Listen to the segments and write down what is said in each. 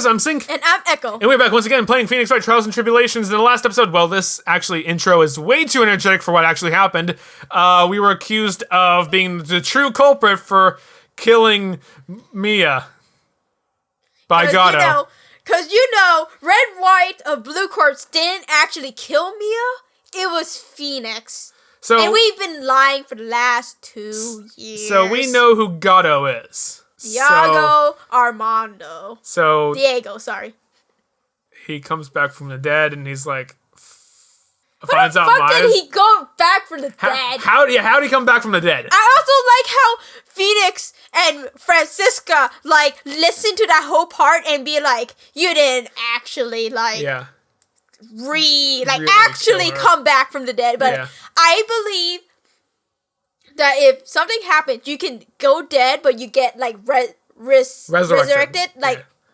guys, I'm Sync. And I'm Echo. And we're back once again playing Phoenix Wright Trials and Tribulations. In the last episode, well, this actually intro is way too energetic for what actually happened. We were accused of being the true culprit for killing Mia by Gatto. Because Red, White, of Blue Corpse didn't actually kill Mia. It was Phoenix. And we've been lying for the last 2 years. So we know who Gatto is. Armando. Diego, sorry. He comes back from the dead and he's like, finds out Maya. How did he go back from the dead? How did he come back from the dead? I also like how Phoenix and Francisca listen to that whole part and be like, you didn't actually really come back from the dead. But I believe that if something happens, you can go dead, but you get resurrected,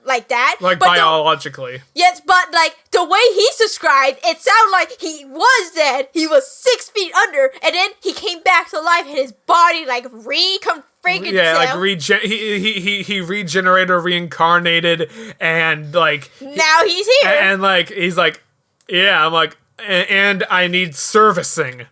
like that. Like biologically. Yes, but the way he's described, it sounded like he was dead. He was 6 feet under, and then he came back to life, and his body reconfigured itself. He regenerated, reincarnated, and now he's here. And he's like, yeah, I'm like, and I need servicing.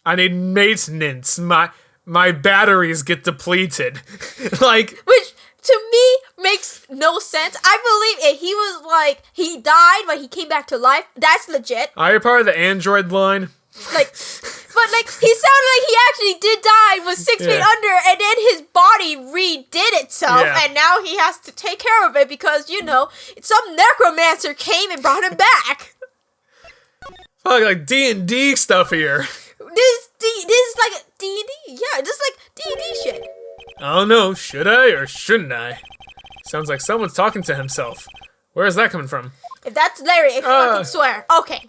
I need maintenance. My batteries get depleted. Which to me makes no sense. I believe if he was he died but he came back to life, that's legit. Are you part of the android line? But he sounded like he actually did die, was 6 feet under, and then his body redid itself, and now he has to take care of it because, some necromancer came and brought him back. Like D&D stuff here. This is like D&D. Yeah, this is like D&D shit. I don't know, should I or shouldn't I? Sounds like someone's talking to himself. Where is that coming from? If that's Larry, I fucking swear. Okay.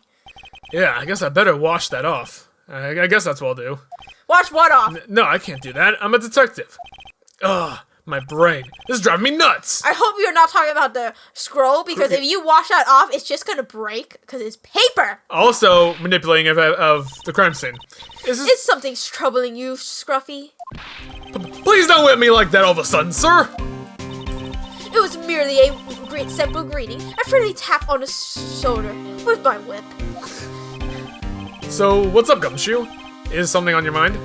Yeah, I guess I better wash that off. I guess that's what I'll do. Wash what off? No, I can't do that. I'm a detective. Ugh, my brain. This is driving me nuts. I hope you're not talking about the scroll, because if you wash that off, it's just gonna break, because it's paper. Also, manipulating of the crime scene. Is something troubling you, Scruffy? Please don't whip me like that all of a sudden, sir. It was merely a simple greeting. A friendly tap on the shoulder with my whip. So, what's up, Gumshoe? Is something on your mind?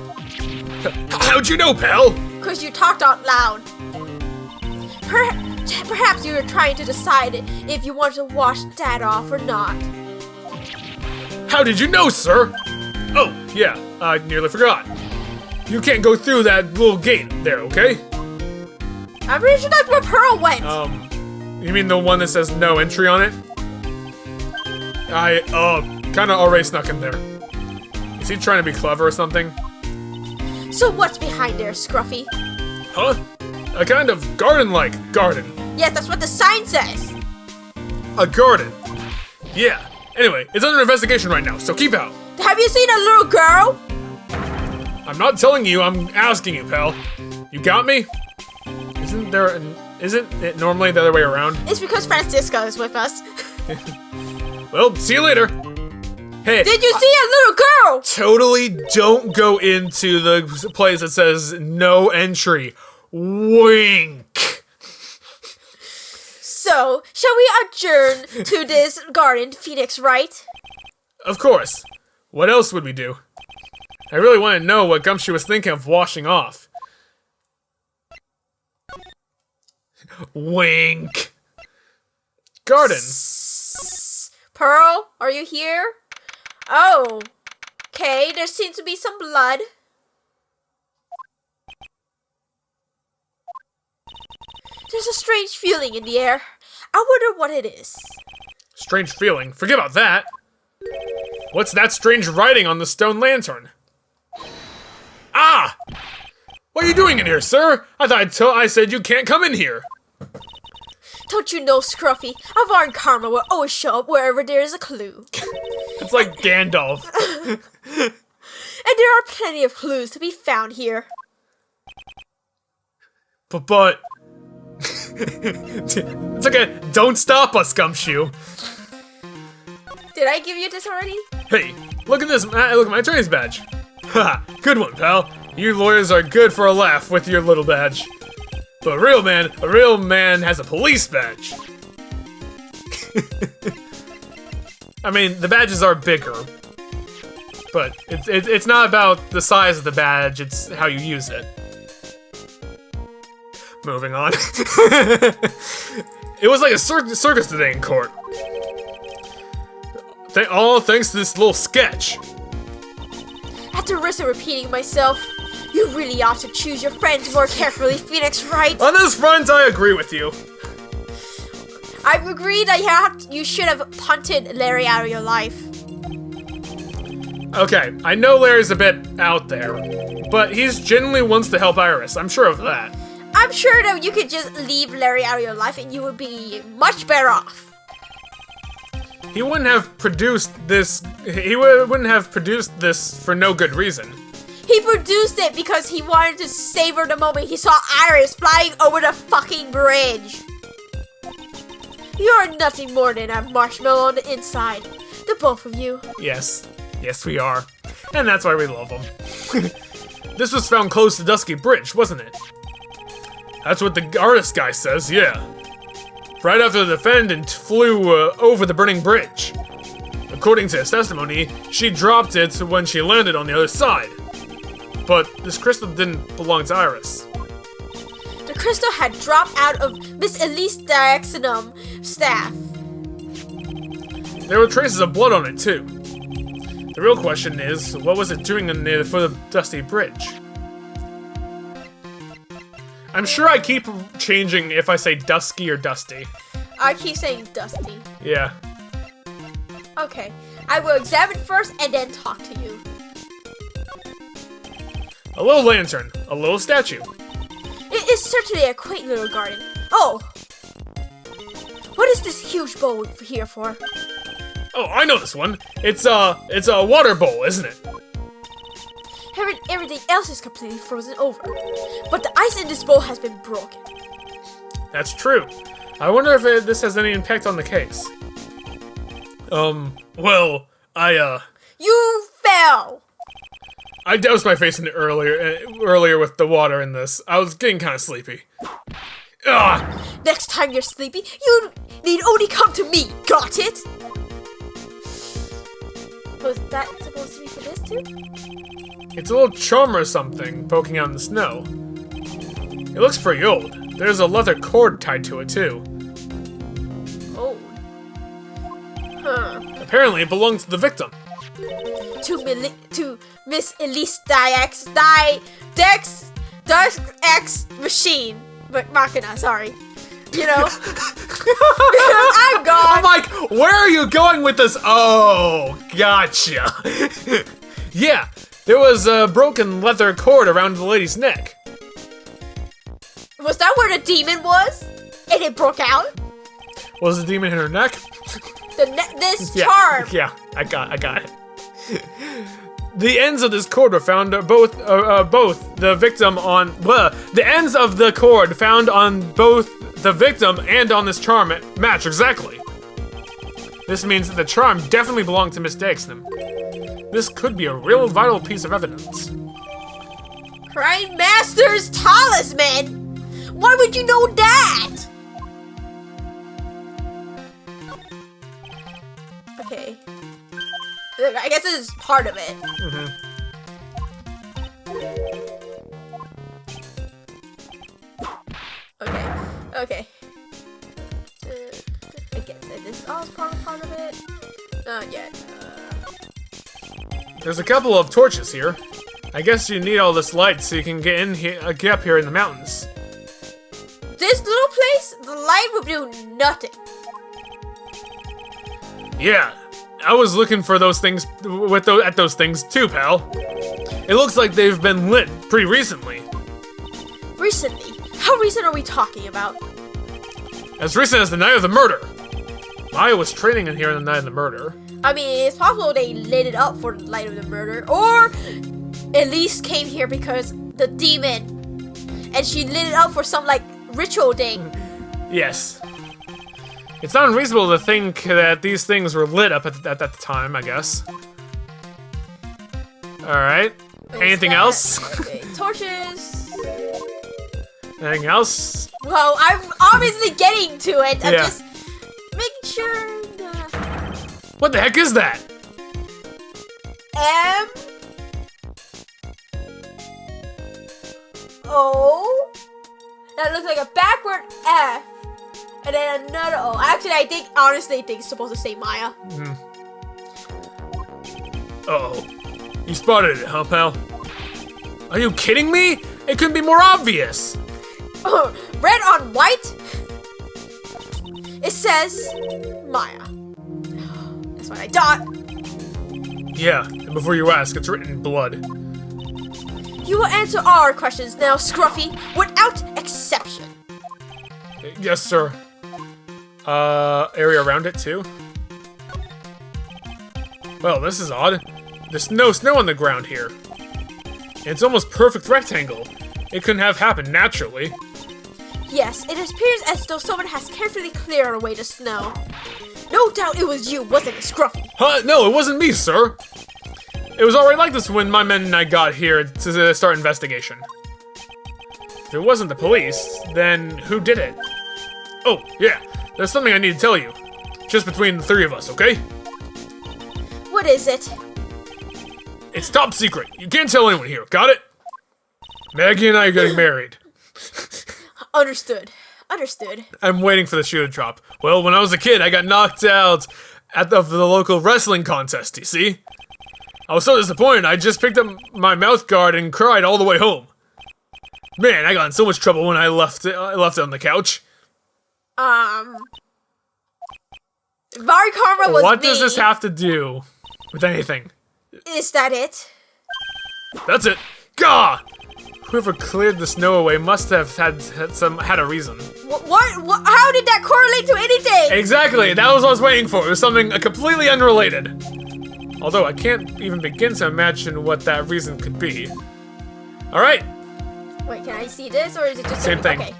How'd you know, pal? Because you talked out loud. Perhaps you were trying to decide if you wanted to wash that off or not. How did you know, sir? Oh, yeah, I nearly forgot. You can't go through that little gate there, okay? I'm pretty sure that's where Pearl went. You mean the one that says no entry on it? I, kinda already snuck in there. Is he trying to be clever or something? So what's behind there, Scruffy? Huh? A kind of garden-like garden. Yes, that's what the sign says. A garden. Yeah. Anyway, it's under investigation right now, so keep out. Have you seen a little girl? I'm not telling you, I'm asking you, pal. You got me? Isn't it normally the other way around? It's because Francisca is with us. Well, see you later. Hey. Did you see a little girl? Totally don't go into the place that says no entry. Wink. So, shall we adjourn to this garden, Phoenix Wright? Of course. What else would we do? I really want to know what Gumshoe was thinking of washing off. Wink. Garden. Pearl, are you here? Oh. Okay, there seems to be some blood. There's a strange feeling in the air. I wonder what it is. Strange feeling? Forget about that. What's that strange writing on the stone lantern? Ah! What are you doing in here, sir? I thought I said you can't come in here. Don't you know, Scruffy? Avar and Karma will always show up wherever there is a clue. It's like Gandalf. And there are plenty of clues to be found here. But... It's okay. Don't stop us, Gumshoe. Did I give you this already? Hey, look at this. Look at my attorney's badge. Ha! Good one, pal. You lawyers are good for a laugh with your little badge. But a real man has a police badge. I mean, the badges are bigger, but it's not about the size of the badge, it's how you use it. Moving on. It was like a circus today in court. All thanks to this little sketch. At the risk of repeating myself, you really ought to choose your friends more carefully, Phoenix Wright. On this front, I agree with you. I've agreed that you should have punted Larry out of your life. Okay, I know Larry's a bit out there, but he's genuinely wants to help Iris. I'm sure of that. I'm sure that you could just leave Larry out of your life and you would be much better off. He wouldn't have produced this. He wouldn't have produced this for no good reason. He produced it because he wanted to savor the moment he saw Iris flying over the fucking bridge. You're nothing more than a marshmallow on the inside. The both of you. Yes. Yes, we are. And that's why we love him. This was found close to Dusky Bridge, wasn't it? That's what the artist guy says, yeah. Right after the defendant flew over the burning bridge. According to his testimony, she dropped it when she landed on the other side. But this crystal didn't belong to Iris. The crystal had dropped out of Miss Elise Diaxonum's staff. There were traces of blood on it, too. The real question is, what was it doing near the foot of Dusty Bridge? I'm sure I keep changing if I say Dusky or Dusty. I keep saying Dusty. Yeah. Okay, I will examine first and then talk to you. A little lantern, a little statue. It is certainly a quaint little garden. Oh! What is this huge bowl here for? Oh, I know this one. It's a water bowl, isn't it? Everything else is completely frozen over, but the ice in this bowl has been broken. That's true. I wonder if this has any impact on the case. Well, You fell! I doused my face in it earlier with the water in this. I was getting kind of sleepy. Ugh! Next time you're sleepy, you need only come to me, got it? Was that supposed to be for this too? It's a little charm or something poking out in the snow. It looks pretty old. There's a leather cord tied to it too. Oh. Huh. Apparently it belonged to the victim. To Miss Elise Dex machine. But Machina, sorry. You know. I'm gone. I'm like, where are you going with this? Oh, gotcha. Yeah, there was a broken leather cord around the lady's neck. Was that where the demon was? And it broke out? Was the demon in her neck? This charm. Yeah, I got it. The ends of this cord were found both the victim on the ends of the cord found on both the victim and on this charm match exactly. This means that the charm definitely belonged to Miss Dexnam. This could be a real vital piece of evidence. Crying Master's talisman? Why would you know that? Okay. I guess this is part of it. Mm-hmm. Okay. I guess that this is all part of it. Not yet. There's a couple of torches here. I guess you need all this light so you can get up here in the mountains. This little place, the light will do nothing. Yeah, I was looking for those things at those things too, pal. It looks like they've been lit pretty recently. Recently? How recent are we talking about? As recent as the night of the murder. I was training in here on the night of the murder. I mean, it's possible they lit it up for the night of the murder, or at least came here because the demon, and she lit it up for some like ritual thing. Yes. It's not unreasonable to think that these things were lit up at the time, I guess. Alright. Anything else? Okay, torches. Anything else? Well, I'm obviously getting to it. I'm just making sure. What the heck is that? M-O. That looks like a backward F. And then another O. Actually, honestly, I think it's supposed to say Maya. Uh-oh. You spotted it, huh, pal? Are you kidding me? It couldn't be more obvious. Red on white. It says Maya. That's what I thought. Yeah, and before you ask, it's written in blood. You will answer all our questions now, Scruffy, without exception. Yes, sir. Area around it, too? Well, this is odd. There's no snow on the ground here. And it's almost perfect rectangle. It couldn't have happened naturally. Yes, it appears as though someone has carefully cleared away the snow. No doubt it was you, wasn't it, Scruffy? Huh? No, it wasn't me, sir. It was already like this when my men and I got here to start investigation. If it wasn't the police, then who did it? Oh, yeah, there's something I need to tell you. Just between the three of us, okay? What is it? It's top secret. You can't tell anyone here, got it? Maggie and I are getting married. Understood. Understood. I'm waiting for the shoe to drop. Well, when I was a kid, I got knocked out at the local wrestling contest, you see? I was so disappointed, I just picked up my mouth guard and cried all the way home. Man, I got in so much trouble when I left it on the couch. Vari Karma was What me. does this have to do with anything? Is that it? That's it. Gah! Whoever cleared the snow away must have had a reason. What? How did that correlate to anything? Exactly, that was what I was waiting for. It was something completely unrelated. Although I can't even begin to imagine what that reason could be. Alright. Wait, can I see this, or is it just Same thing. Okay.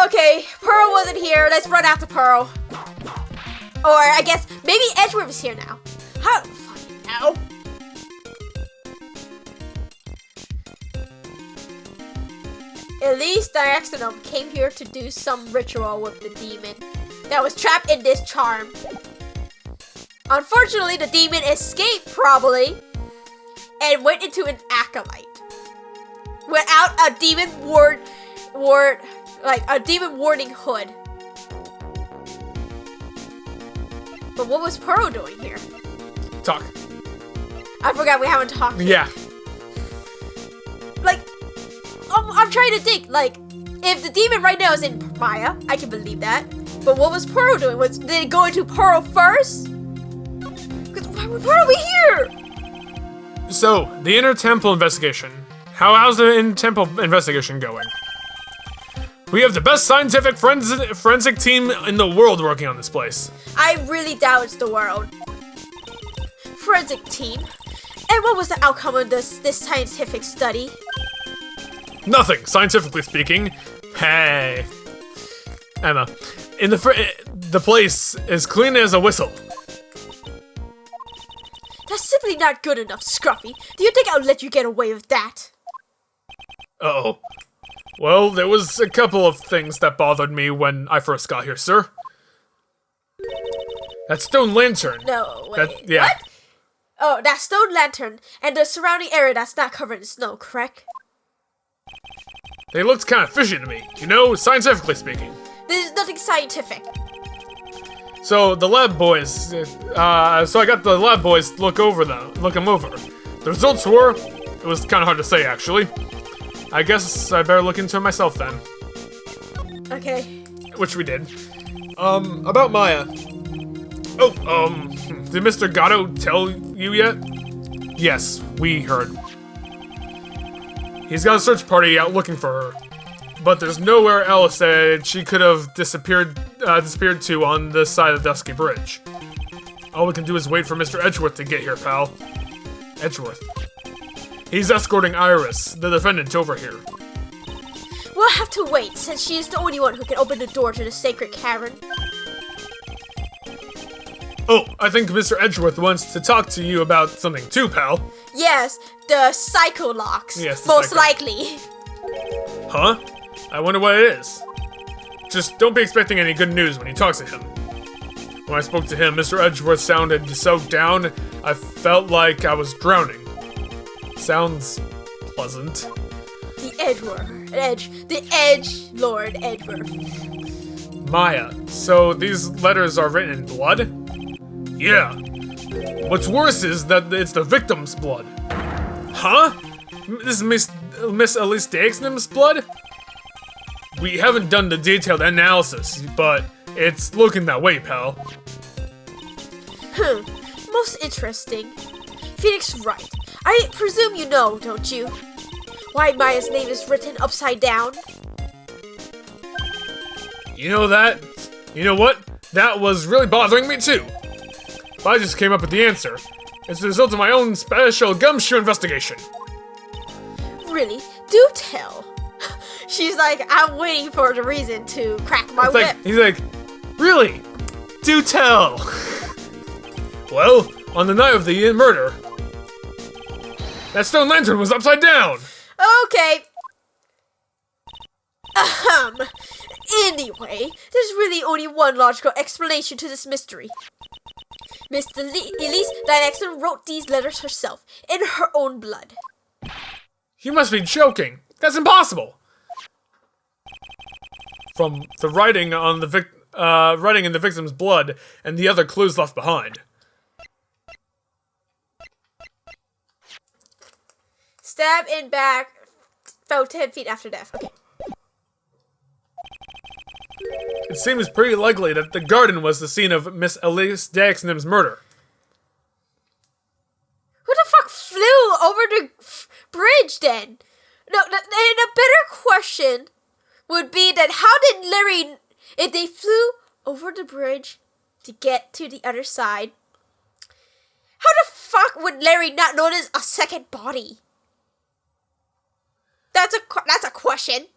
Okay, Pearl wasn't here. Let's run after Pearl. Or I guess maybe Edgeworth is here now. How? Fucking hell. At least Diaxonum came here to do some ritual with the demon that was trapped in this charm. Unfortunately, the demon escaped, probably, and went into an acolyte. Without a demon a demon warding hood. But what was Pearl doing here? Talk. I forgot we haven't talked yet. Yeah. Like, I'm trying to think, like, if the demon right now is in Maya, I can believe that. But what was Pearl doing? Did it go into Pearl first? Because why would Pearl be here? So, the Inner Temple investigation. How's the Inner Temple investigation going? We have the best scientific forensic team in the world working on this place. I really doubt it's the world. Forensic team? And what was the outcome of this scientific study? Nothing, scientifically speaking. Hey, Emma, the place is clean as a whistle. That's simply not good enough, Scruffy. Do you think I'll let you get away with that? Uh-oh. Well, there was a couple of things that bothered me when I first got here, sir. That stone lantern. No, wait. Yeah. What? Oh, that stone lantern and the surrounding area that's not covered in snow, correct? They looked kind of fishy to me, you know, scientifically speaking. There's nothing scientific. So the lab boys, so I got the lab boys to look them over. The results were, it was kind of hard to say actually. I guess I better look into it myself then. Okay. Which we did. About Maya. Oh, did Mr. Gatto tell you yet? Yes, we heard. He's got a search party out looking for her. But there's nowhere else that she could have disappeared to on this side of the Dusky Bridge. All we can do is wait for Mr. Edgeworth to get here, pal. Edgeworth. He's escorting Iris, the defendant, over here. We'll have to wait, since she is the only one who can open the door to the sacred cavern. Oh, I think Mr. Edgeworth wants to talk to you about something too, pal. Yes, the psycho locks. Yes, the most psycho. likely. Huh? I wonder what it is. just don't be expecting any good news when you talk to him. When I spoke to him, Mr. Edgeworth sounded so down, I felt like I was drowning. Sounds pleasant. The Edge Lord Edgeworth. Maya, so these letters are written in blood? Yeah. What's worse is that it's the victim's blood. Huh? This is Miss Elise Daxnam's blood? We haven't done the detailed analysis, but it's looking that way, pal. Most interesting. Phoenix right. I presume you know, don't you? Why Maya's name is written upside down? You know that? You know what? That was really bothering me too. But I just came up with the answer. It's the result of my own special Gumshoe investigation. Really? Do tell. She's like, I'm waiting for the reason to crack my whip. He's like, really? Do tell. Well, on the night of the murder, that stone lantern was upside down. Okay. Anyway, there's really only one logical explanation to this mystery. Miss Elise Dynaxon wrote these letters herself, in her own blood. You must be joking. That's impossible. From the writing on the writing in the victim's blood and the other clues left behind. Stab in back, fell 10 feet after death. Okay. It seems pretty likely that the garden was the scene of Miss Elise Daxnam's murder. Who the fuck flew over the bridge then? No, and a better question would be that how did Larry, if they flew over the bridge to get to the other side, how the fuck would Larry not notice a second body? That's a question.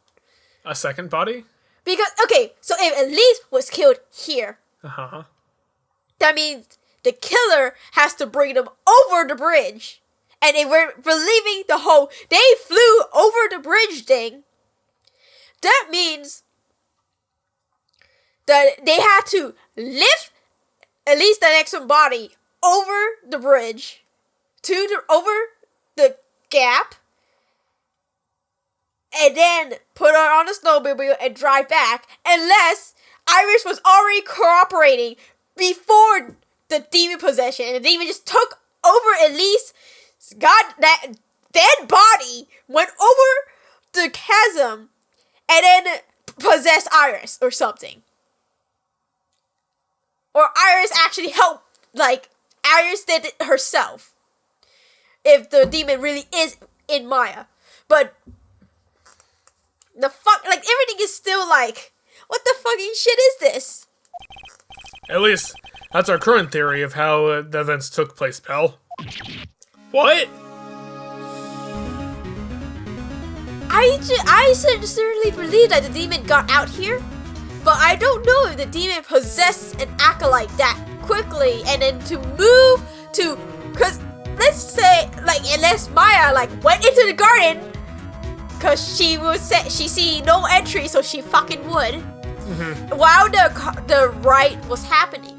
A second body? Because, okay, so if Elise was killed here, that means the killer has to bring them over the bridge. And if we're believing the whole, they flew over the bridge thing, that means that they had to lift Elise the next body over the bridge, over the gap, and then put her on a snowmobile and drive back, unless Iris was already cooperating before the demon possession, and the demon just took over Elise, got that dead body, went over the chasm, and then possessed Iris or something. Or Iris actually helped, like, Iris did it herself. If the demon really is in Maya. But the fuck, like, everything is still like, what the fucking shit is this? At least, that's our current theory of how the events took place, pal. What? I sincerely believe that the demon got out here, but I don't know if the demon possessed an acolyte that quickly, and then to move to, cause let's say, like, unless Maya, like, went into the garden, cause she see no entry, so she fucking would, while the rite was happening.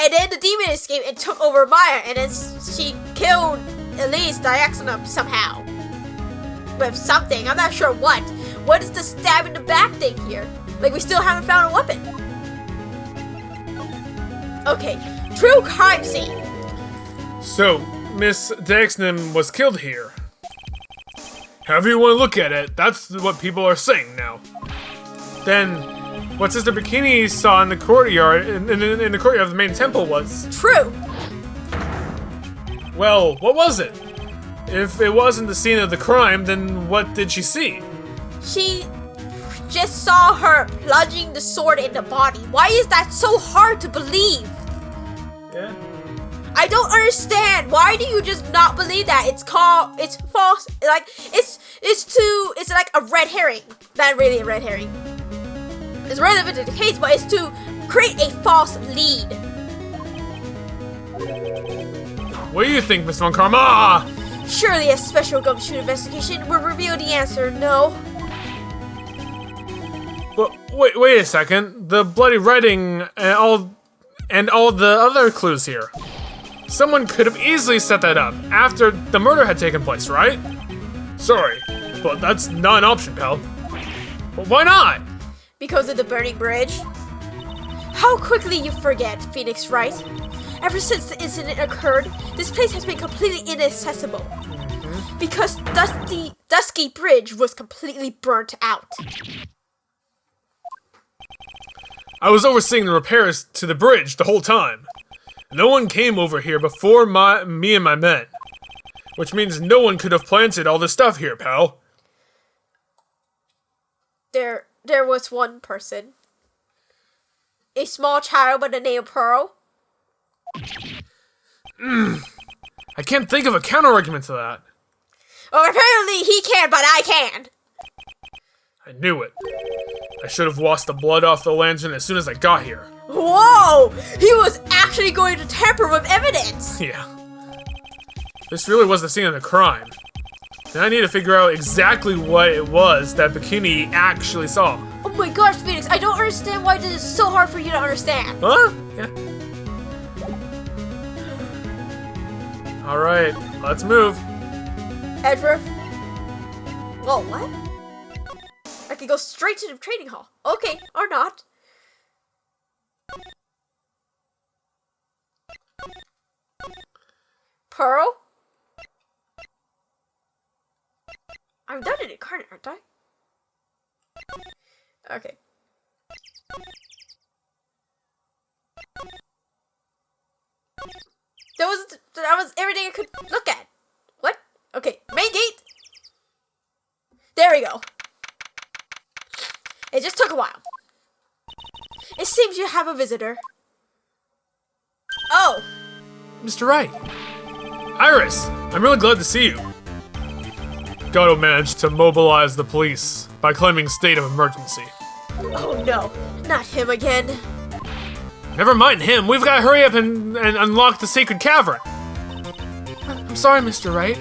And then the demon escaped and took over Maya, and then she killed Elise Diaxonum somehow. With something, I'm not sure what. What is the stab in the back thing here? Like, we still haven't found a weapon. Okay, true crime scene. So, Miss Daxnam was killed here. However you want to look at it, that's what people are saying now. Then, what Sister Bikini saw in the courtyard, in the courtyard of the main temple was... True. Well, what was it? If it wasn't the scene of the crime, then what did she see? She just saw her plunging the sword in the body. Why is that so hard to believe? Yeah. I don't understand. Why do you just not believe that? It's false. Like, it's like a red herring. Not really a red herring. It's relevant to the case, but it's to create a false lead. What do you think, Miss Von Karma? Surely a special Gumshoe investigation will reveal the answer, no? Wait a second. The bloody writing and all the other clues here. Someone could have easily set that up after the murder had taken place, right? Sorry, but that's not an option, pal. But why not? Because of the burning bridge? How quickly you forget, Phoenix Wright. Ever since the incident occurred, this place has been completely inaccessible. Because Dusky Bridge was completely burnt out. I was overseeing the repairs to the bridge the whole time. No one came over here before me and my men. Which means no one could have planted all this stuff here, pal. There was one person. A small child by the name of Pearl. I can't think of a counter-argument to that. Well, apparently he can, but I can. I knew it. I should have washed the blood off the lantern as soon as I got here. Whoa! He was actually going to tamper with evidence! Yeah. This really was the scene of the crime. And I need to figure out exactly what it was that Bikini actually saw. Oh my gosh, Phoenix, I don't understand why this is so hard for you to understand. Huh? Yeah. Alright, let's move. Edward? Whoa, what? I could go straight to the training hall. Okay, or not. Pearl? I'm done in incarnate, aren't I? Okay. That was everything I could look at. What? Okay, main gate. There we go. It just took a while. It seems you have a visitor. Oh. Mr. Wright. Iris, I'm really glad to see you. Gato managed to mobilize the police by claiming state of emergency. Oh no, not him again. Never mind him, we've got to hurry up and unlock the sacred cavern. I'm sorry, Mr. Wright.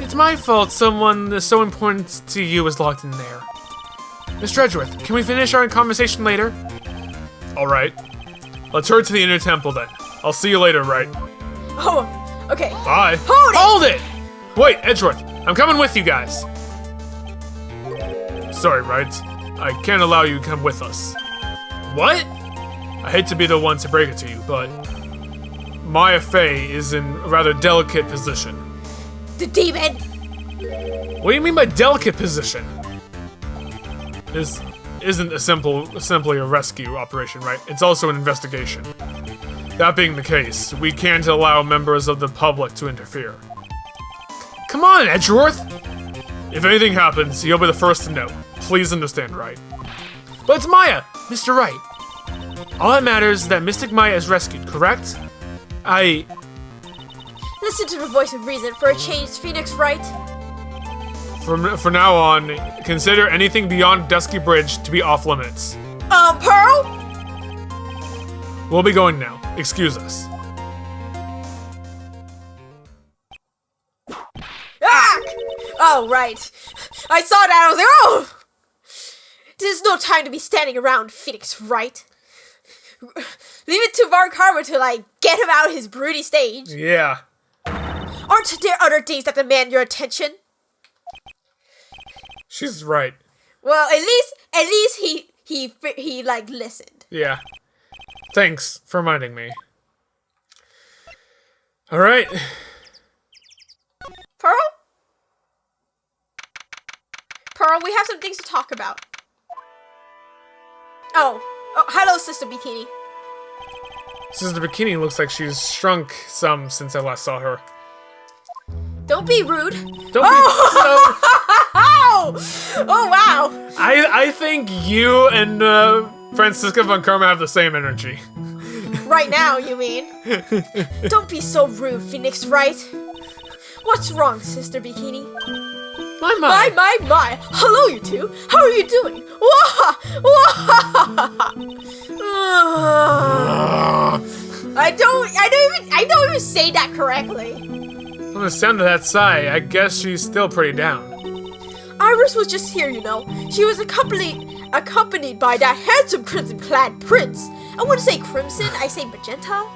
It's my fault someone so important to you was locked in there. Mr. Edgeworth, can we finish our conversation later? Alright. Let's hurry to the inner temple then. I'll see you later, Wright. Oh, okay. Bye. Hold it! Wait, Edgeworth, I'm coming with you guys. Sorry, Wright. I can't allow you to come with us. What? I hate to be the one to break it to you, but Maya Fey is in a rather delicate position. The demon! What do you mean by delicate position? This isn't simply a rescue operation, right? It's also an investigation. That being the case, we can't allow members of the public to interfere. Come on, Edgeworth! If anything happens, you'll be the first to know. Please understand, right? But it's Maya! Mr. Wright. All that matters is that Mystic Maya is rescued, correct? Listen to the voice of reason for a change, Phoenix Wright. For now on, consider anything beyond Dusky Bridge to be off limits. Pearl? We'll be going now. Excuse us. Ah! Oh, right. I saw that, I was like, oh! There's no time to be standing around, Phoenix Wright. Leave it to Mark Harmon to, get him out of his broody stage. Yeah. Aren't there other things that demand your attention? She's right. Well, at least he listened. Yeah. Thanks for reminding me. Alright. Pearl? Pearl, we have some things to talk about. Oh, hello, Sister Bikini. Sister Bikini looks like she's shrunk some since I last saw her. Don't be rude. Don't be so... Oh, wow. I think you and Francisca von Karma have the same energy. Right now, you mean? Don't be so rude, Phoenix Wright. What's wrong, Sister Bikini? My. Hello, you two. How are you doing? I don't even say that correctly. From the sound of that sigh, I guess she's still pretty down. Iris was just here, you know. She was accompanied accompanied by that handsome crimson-clad prince. I wouldn't say crimson, I say magenta.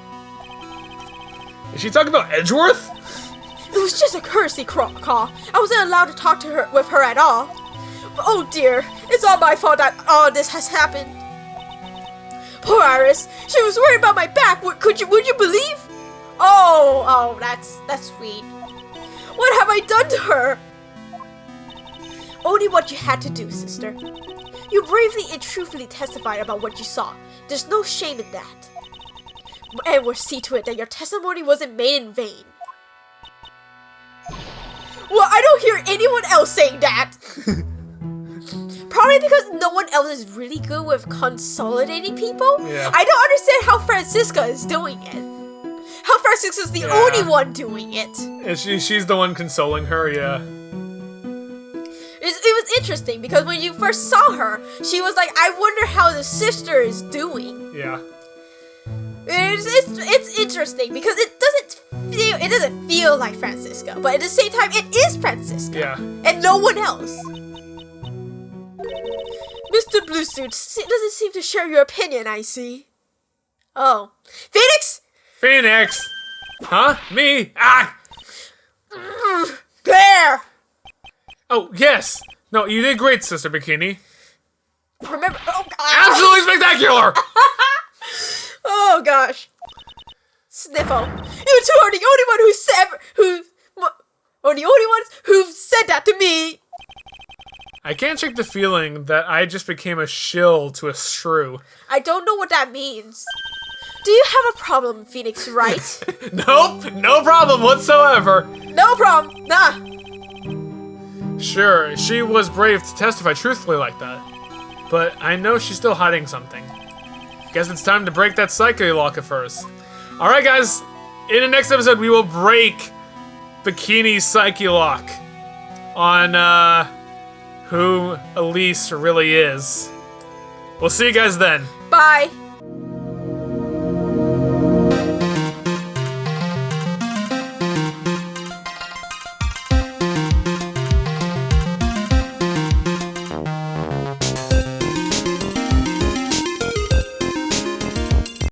Is she talking about Edgeworth? It was just a courtesy call. I wasn't allowed to talk to her with her at all. But oh dear, it's all my fault that all this has happened. Poor Iris, she was worried about my back. Would you believe? Oh, that's sweet. What have I done to her? Only what you had to do, sister. You bravely and truthfully testified about what you saw. There's no shame in that. And we'll see to it that your testimony wasn't made in vain. Well, I don't hear anyone else saying that. Probably because no one else is really good with consolidating people. Yeah. I don't understand how Francisca is doing it. How Francisca's the only one doing it. And she's the one consoling her, yeah. It was interesting because when you first saw her, she was like, I wonder how the sister is doing. Yeah. It's interesting because it doesn't feel like Francisca, but at the same time it is Francisca. Yeah. And no one else. Mr. Bluesuit doesn't seem to share your opinion, I see. Oh. Phoenix? Phoenix! Huh? Me? Ah! There! Oh, yes! No, you did great, Sister Bikini. Remember, oh god. Absolutely spectacular! Oh gosh. Sniffle. You two are the only ones who said that to me. I can't shake the feeling that I just became a shill to a shrew. I don't know what that means. Do you have a problem, Phoenix Wright? Nope, no problem whatsoever. No problem, nah. Sure, she was brave to testify truthfully like that. But I know she's still hiding something. Guess it's time to break that psyche lock of hers. Alright guys, in the next episode we will break Bikini's psyche lock on who Elise really is. We'll see you guys then. Bye.